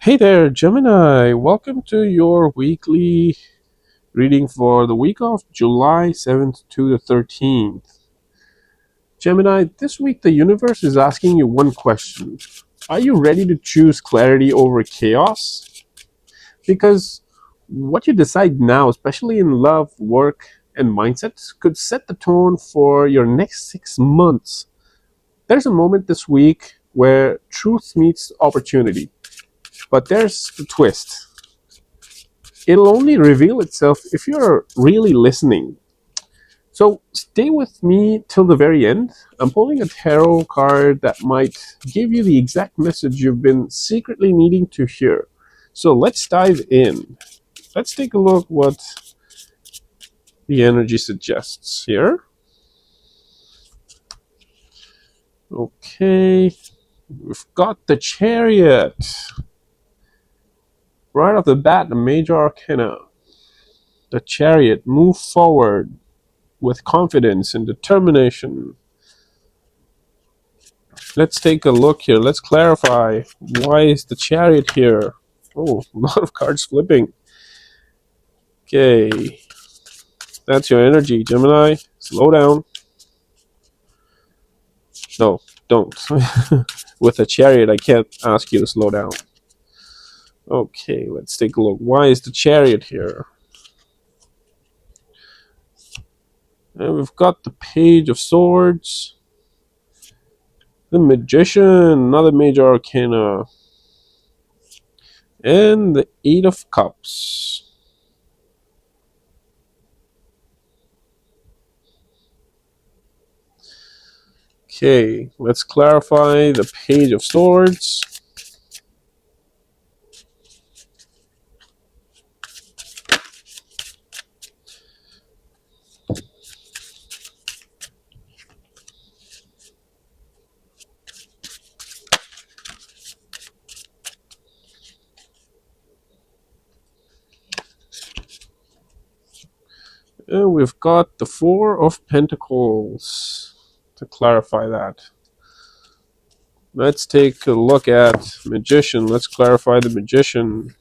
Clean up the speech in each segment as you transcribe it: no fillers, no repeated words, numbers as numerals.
Hey there, Gemini. Welcome to your weekly reading for the week of July 7th to the 13th. Gemini, this week the universe is asking you one question. Are you ready to choose clarity over chaos? Because what you decide now, especially in love, work, and mindsets, could set the tone for your next 6 months. There's a moment this week where truth meets opportunity. But there's the twist. It'll only reveal itself if you're really listening. So stay with me till the very end. I'm pulling a tarot card that might give you the exact message you've been secretly needing to hear. So let's dive in. Let's take a look what the energy suggests here. Okay, we've got the Chariot. Right off the bat, the major arcana. The Chariot, move forward with confidence and determination. Let's take a look here. Let's clarify. Why is the Chariot here? Oh, a lot of cards flipping. Okay. That's your energy, Gemini. Slow down. No, don't. With a Chariot, I can't ask you to slow down. Okay, let's take a look. Why is the Chariot here? And we've got the Page of Swords. The Magician, another major arcana. And the Eight of Cups. Okay, let's clarify the Page of Swords. And we've got the Four of Pentacles to clarify that. Let's take a look at Magician. Let's clarify the Magician.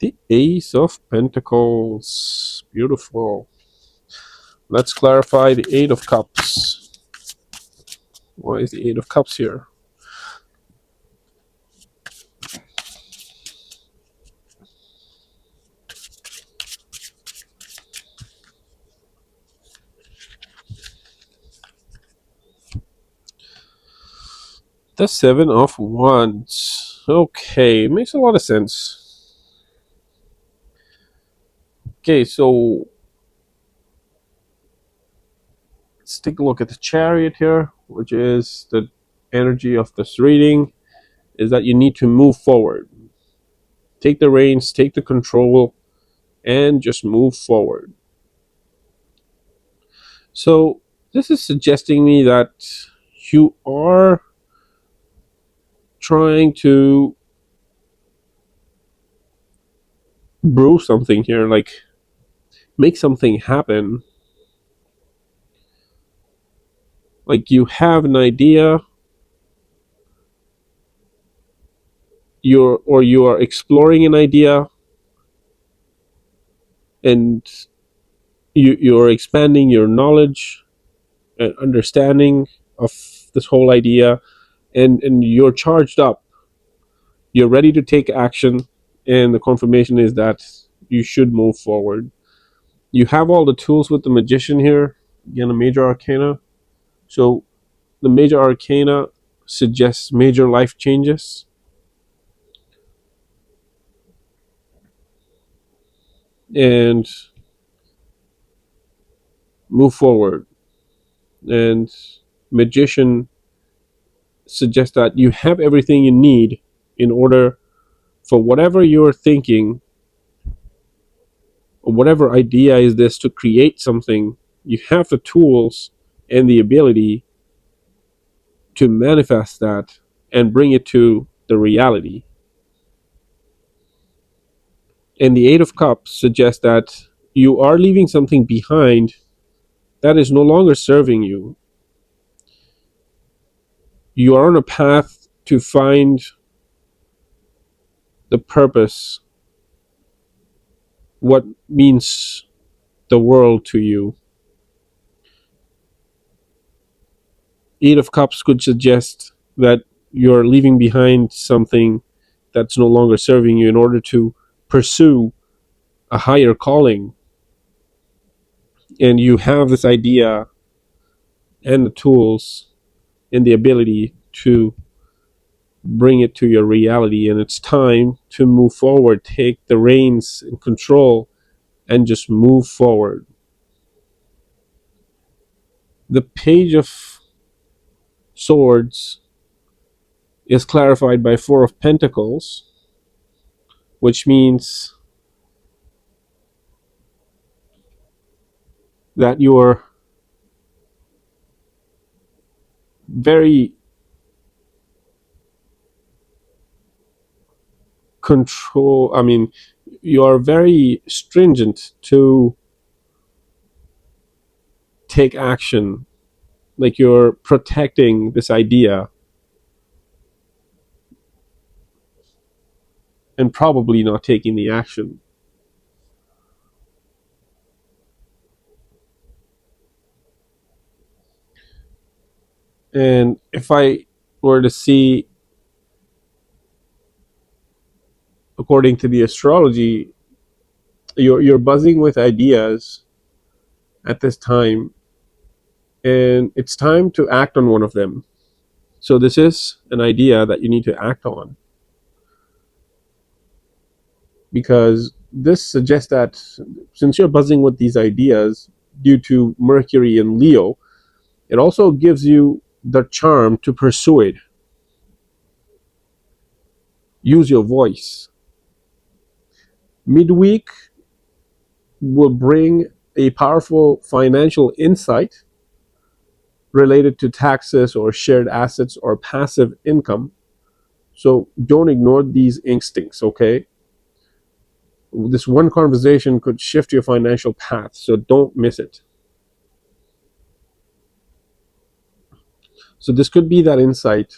The Ace of Pentacles. Beautiful. Let's clarify the Eight of Cups. Why is the Eight of Cups here? The Seven of Wands. Okay, makes a lot of sense. Okay, so let's take a look at the Chariot here, which is the energy of this reading, is that you need to move forward. Take the reins, take the control, and just move forward. So this is suggesting me that you are trying to brew something here, like make something happen. Like you have an idea, you are exploring an idea, and you're expanding your knowledge and understanding of this whole idea, and you're charged up. You're ready to take action, and the confirmation is that you should move forward. You have all the tools with the Magician here. Again, a major arcana. So the major arcana suggests major life changes. And move forward. And Magician suggests that you have everything you need in order for whatever you're thinking, or whatever idea is this to create something. You have the tools and the ability to manifest that and bring it to the reality. And the Eight of Cups suggests that you are leaving something behind that is no longer serving you. You are on a path to find the purpose, what means the world to you. Eight of Cups could suggest that you're leaving behind something that's no longer serving you in order to pursue a higher calling. And you have this idea and the tools and the ability to bring it to your reality. And it's time to move forward, take the reins and control, and just move forward. The Page of Swords is clarified by Four of Pentacles, which means that you're very you are very stringent to take action, like you're protecting this idea and probably not taking the action. And if I were to see, according to the astrology, you're buzzing with ideas at this time, and it's time to act on one of them. So this is an idea that you need to act on, because this suggests that since you're buzzing with these ideas due to Mercury and Leo, it also gives you the charm to pursue it. Use your voice. Midweek will bring a powerful financial insight related to taxes or shared assets or passive income. So don't ignore these instincts, okay? This one conversation could shift your financial path, so don't miss it. So this could be that insight,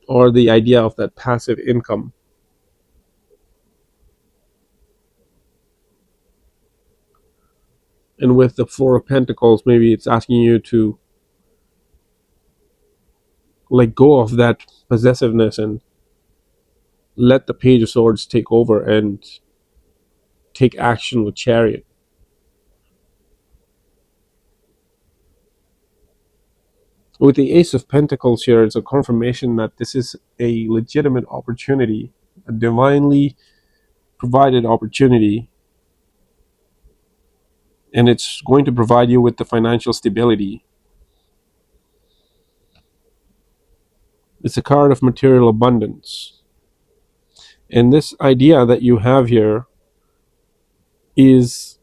or the idea of that passive income. And with the Four of Pentacles, maybe it's asking you to let go of that possessiveness and let the Page of Swords take over and take action with Chariot. With the Ace of Pentacles here, it's a confirmation that this is a legitimate opportunity, a divinely provided opportunity, and it's going to provide you with the financial stability. It's a card of material abundance. And this idea that you have here is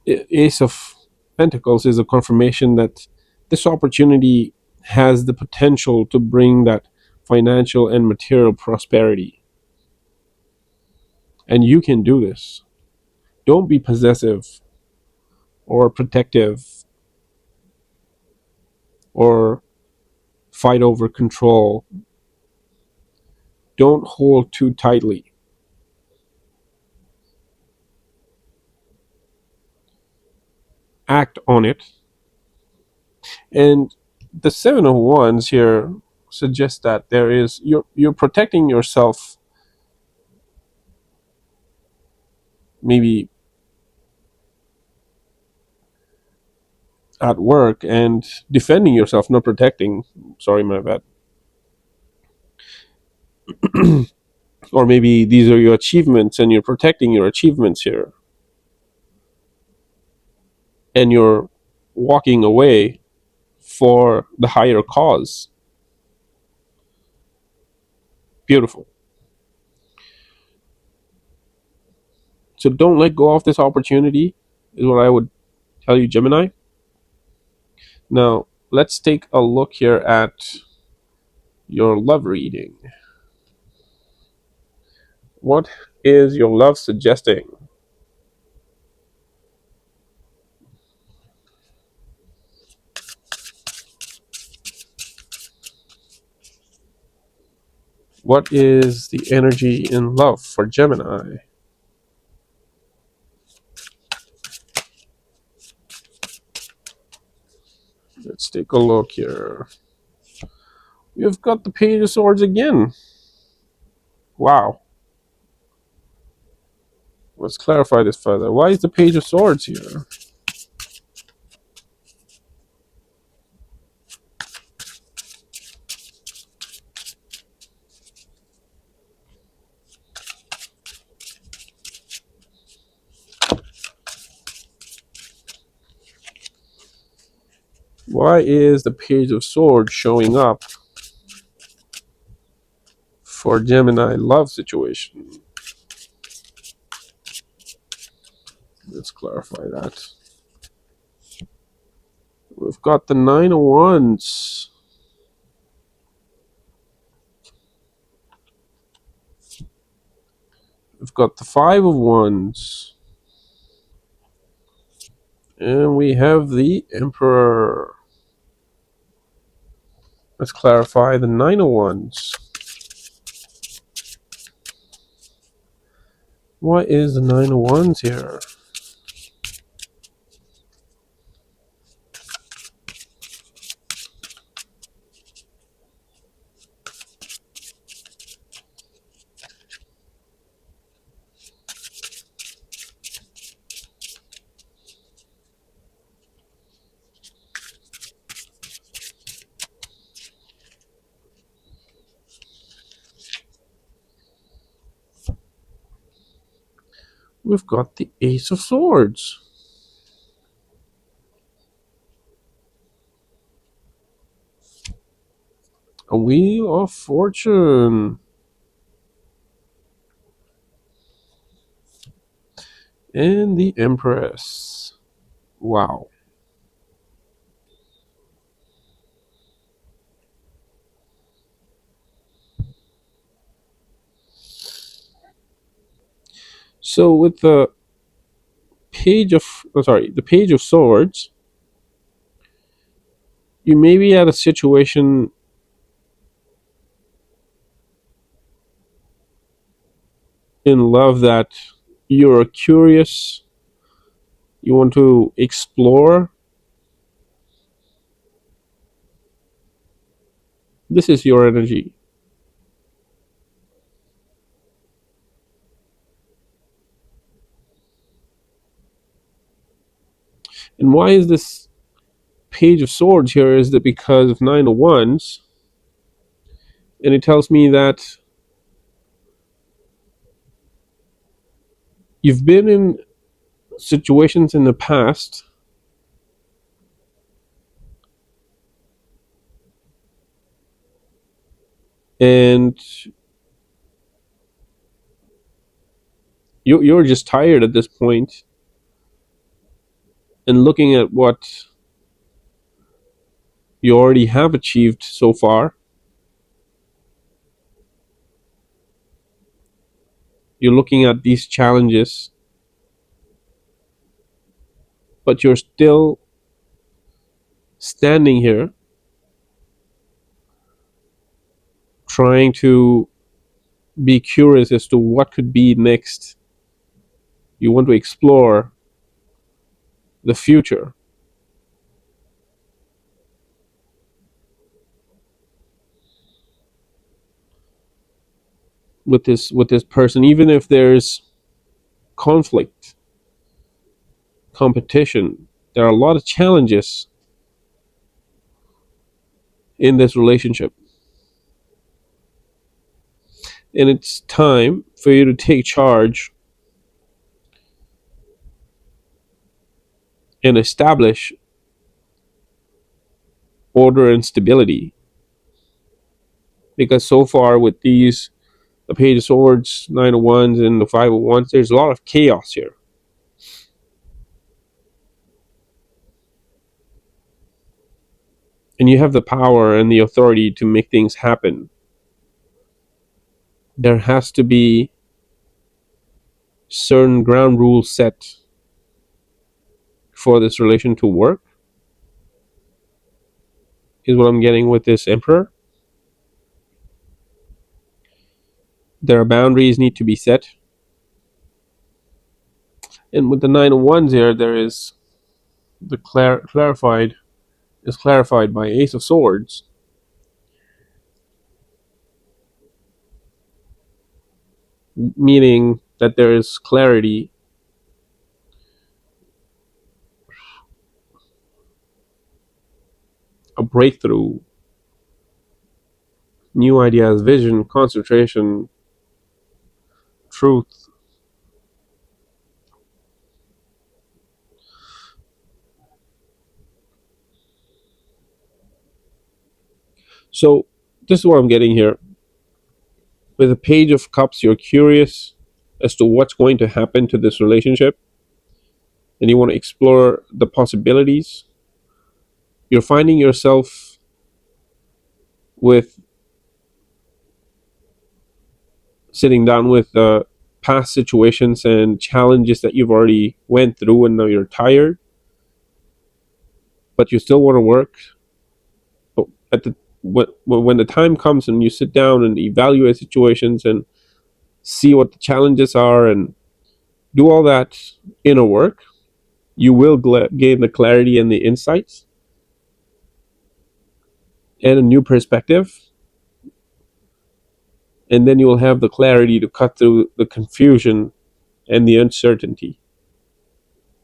Ace of Pentacles is a confirmation that this opportunity has the potential to bring that financial and material prosperity. And you can do this. Don't be possessive or protective or fight over control. Don't hold too tightly. Act on it. And the Seven of Wands here suggests that you're protecting yourself, maybe at work, and defending yourself, not protecting. Sorry, my bad. Or maybe these are your achievements and you're protecting your achievements here. And you're walking away for the higher cause. Beautiful. So don't let go of this opportunity, is what I would tell you, Gemini. Now, let's take a look here at your love reading. What is your love suggesting? What is the energy in love for Gemini? Let's take a look here. We've got the Page of Swords again. Wow. Let's clarify this further. Why is the Page of Swords here? Why is the Page of Swords showing up for Gemini love situation? Let's clarify that. We've got the Nine of Wands. We've got the Five of Wands. And we have the Emperor. Let's clarify the Nine of Wands. What is the Nine of Wands here? We've got the Ace of Swords. A Wheel of Fortune. And the Empress. Wow. So with the the Page of Swords, you may be at a situation in love that you're curious, you want to explore. This is your energy. And why is this Page of Swords here? Is that because of Nine of Wands? And it tells me that you've been in situations in the past and you're just tired at this point and looking at what you already have achieved so far. You're looking at these challenges, but you're still standing here trying to be curious as to what could be next. You want to explore the future with this person, even if there's conflict, competition. There are a lot of challenges in this relationship. And it's time for you to take charge and establish order and stability. Because so far with these, the Page of Swords, Nine of Wands, and the Five of Wands, there's a lot of chaos here. and you have the power and the authority to make things happen, there has to be certain ground rules set for this relation to work, is what I'm getting with this emperor. There are boundaries need to be set. And with the nine of wands here, there is the clarified is clarified by ace of swords, meaning that there is clarity, a breakthrough, new ideas, vision, concentration, truth. So this is what I'm getting here. With a page of cups, you're curious as to what's going to happen to this relationship, and you want to explore the possibilities. You're finding yourself with sitting down with past situations and challenges that you've already went through, and now you're tired, but you still want to work. But at the when the time comes and you sit down and evaluate situations and see what the challenges are and do all that inner work, you will gain the clarity and the insights and a new perspective, and then you will have the clarity to cut through the confusion and the uncertainty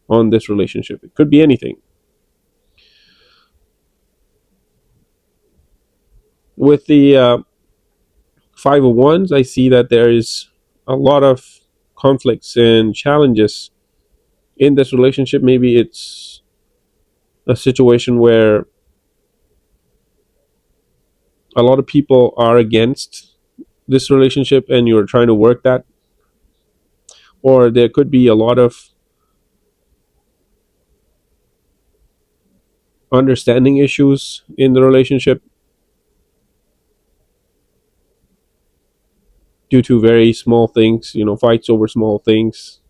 on this relationship. It could be anything. With the five of wands, I see that there is a lot of conflicts and challenges in this relationship. Maybe it's a situation where a lot of people are against this relationship and you're trying to work that, or there could be a lot of understanding issues in the relationship due to very small things, fights over small things,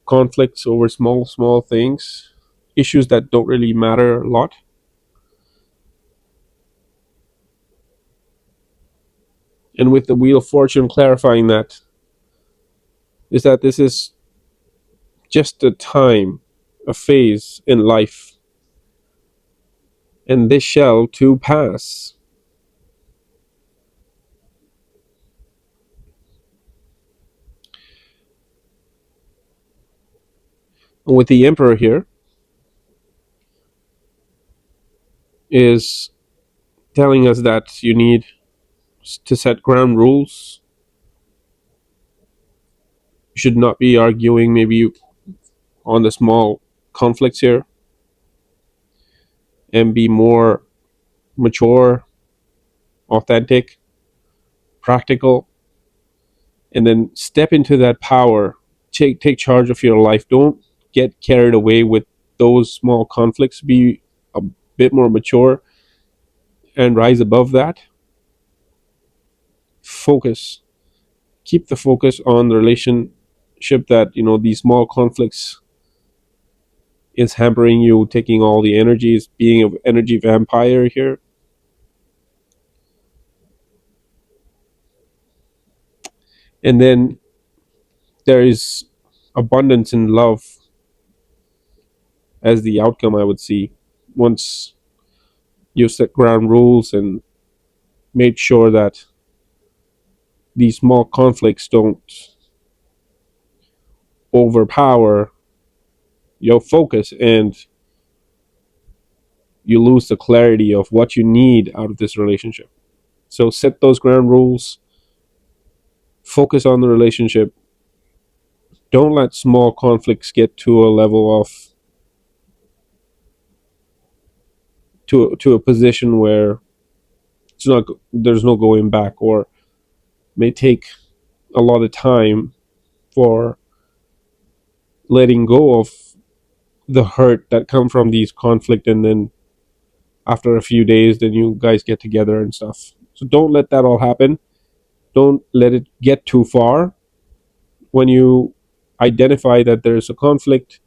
conflicts over small things, issues that don't really matter a lot. And with the wheel of fortune clarifying that, is that this is just a time, a phase in life, and this shall too pass. With the emperor here, is telling us that you need to set ground rules. You should not be arguing maybe on the small conflicts here, and be more mature, authentic, practical, and then step into that power. Take charge of your life. Don't get carried away with those small conflicts. Be a bit more mature and rise above that. Focus. Keep the focus on the relationship that these small conflicts is hampering you, taking all the energies, being an energy vampire here. And then there is abundance in love as the outcome, I would see, once you set ground rules and made sure that these small conflicts don't overpower your focus and you lose the clarity of what you need out of this relationship. So set those ground rules, focus on the relationship. Don't let small conflicts get to a level of to a position where it's not there's no going back, or may take a lot of time for letting go of the hurt that come from these conflict, and then after a few days, then you guys get together and stuff. So don't let that all happen. Don't let it get too far. When you identify that there's a conflict,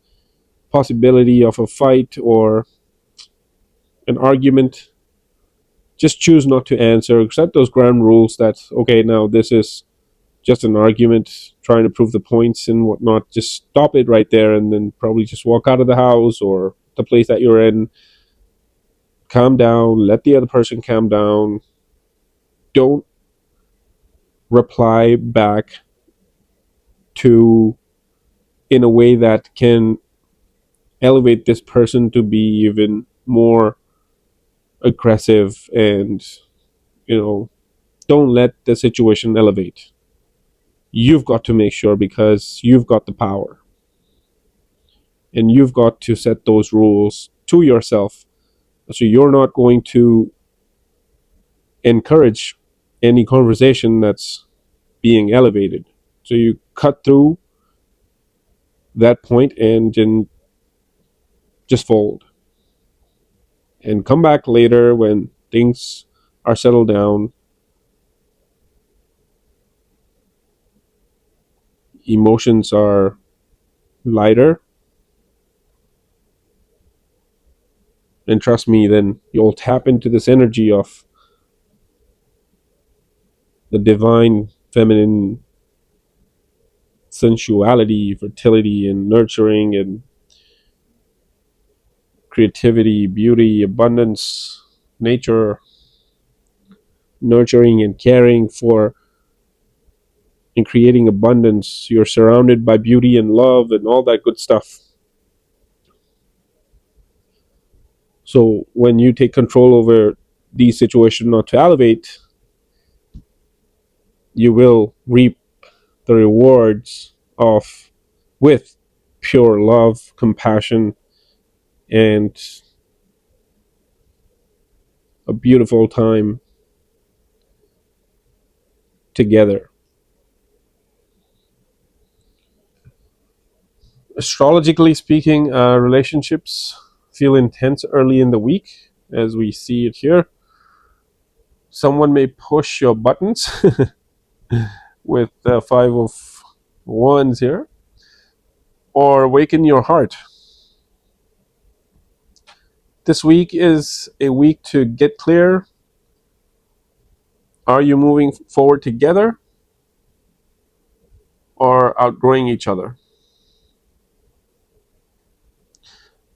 possibility of a fight or an argument, just choose not to answer. Set those ground rules that, okay, now this is just an argument trying to prove the points and whatnot. Just stop it right there and then probably just walk out of the house or the place that you're in. Calm down, let the other person calm down. Don't reply back to in a way that can elevate this person to be even more aggressive, and you know don't let the situation elevate. You've got to make sure, because you've got the power and you've got to set those rules to yourself, so you're not going to encourage any conversation that's being elevated. So you cut through that point and then just fold and come back later when things are settled down, emotions are lighter, and trust me, then you'll tap into this energy of the divine feminine sensuality, fertility, and nurturing, and creativity, beauty, abundance, nature, nurturing and caring for and creating abundance. You're surrounded by beauty and love and all that good stuff. So when you take control over these situations not to elevate, you will reap the rewards of with pure love, compassion, and a beautiful time together. Astrologically speaking, relationships feel intense early in the week, as we see it here. Someone may push your buttons with the Five of Wands here, or awaken your heart. This week is a week to get clear. Are you moving forward together or outgrowing each other?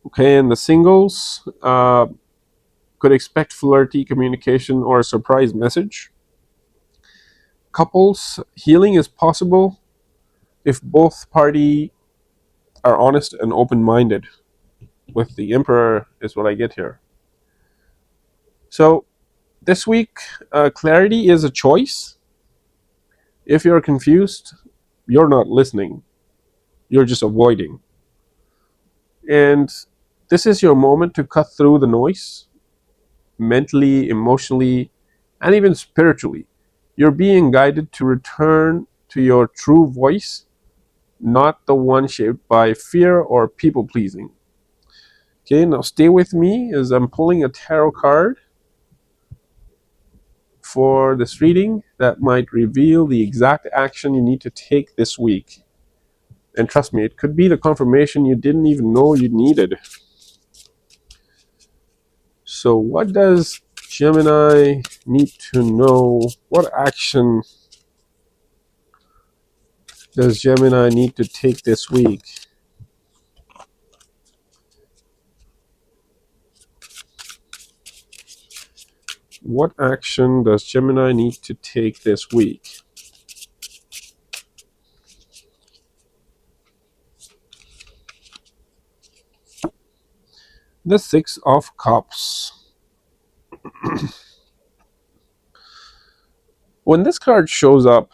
Okay, and the singles could expect flirty communication or a surprise message. Couples, healing is possible if both party are honest and open-minded. With the Emperor is what I get here. So this week, clarity is a choice. If you're confused, you're not listening. You're just avoiding. And this is your moment to cut through the noise, mentally, emotionally, and even spiritually. You're being guided to return to your true voice, not the one shaped by fear or people pleasing. Okay, now stay with me as I'm pulling a tarot card for this reading that might reveal the exact action you need to take this week. And trust me, it could be the confirmation you didn't even know you needed. So, what does Gemini need to know? What action does Gemini need to take this week? What action does Gemini need to take this week? The Six of Cups. When this card shows up,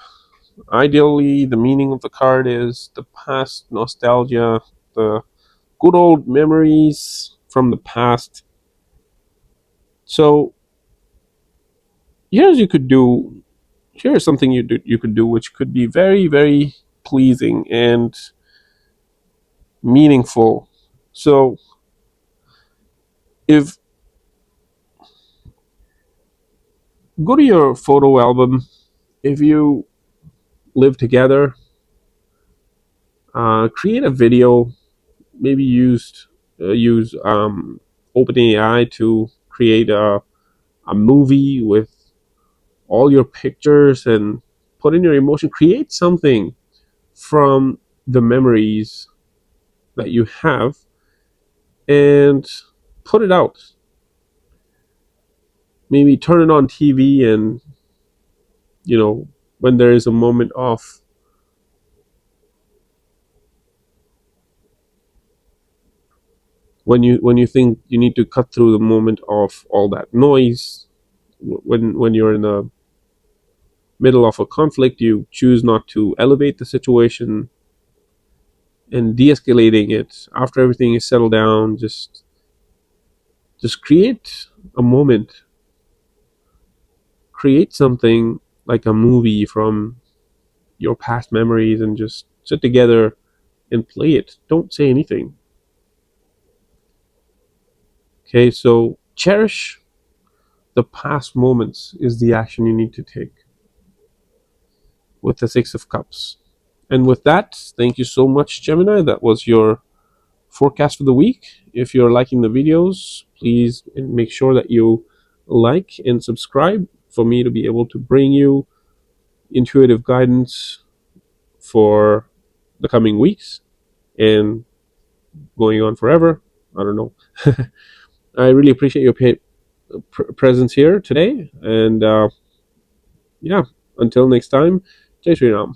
ideally the meaning of the card is the past nostalgia, the good old memories from the past. So here's you could do. Here's something you could do, which could be very, very pleasing and meaningful. So if go to your photo album. If you live together, create a video. Maybe use OpenAI to create a movie with all your pictures and put in your emotion. Create something from the memories that you have and put it out. Maybe turn it on TV, and when there is a moment of when you think you need to cut through the moment of all that noise, when you're in the middle of a conflict, you choose not to elevate the situation and de-escalating it after everything is settled down. Just create a moment, create something like a movie from your past memories, and just sit together and play it. Don't say anything. Okay, so cherish the past moments is the action you need to take with the Six of Cups. And with that, thank you so much, Gemini. That was your forecast for the week. If you're liking the videos, please make sure that you like and subscribe for me to be able to bring you intuitive guidance for the coming weeks and going on forever. I don't know. I really appreciate your presence here today. And yeah, until next time, Jai Sri Ram.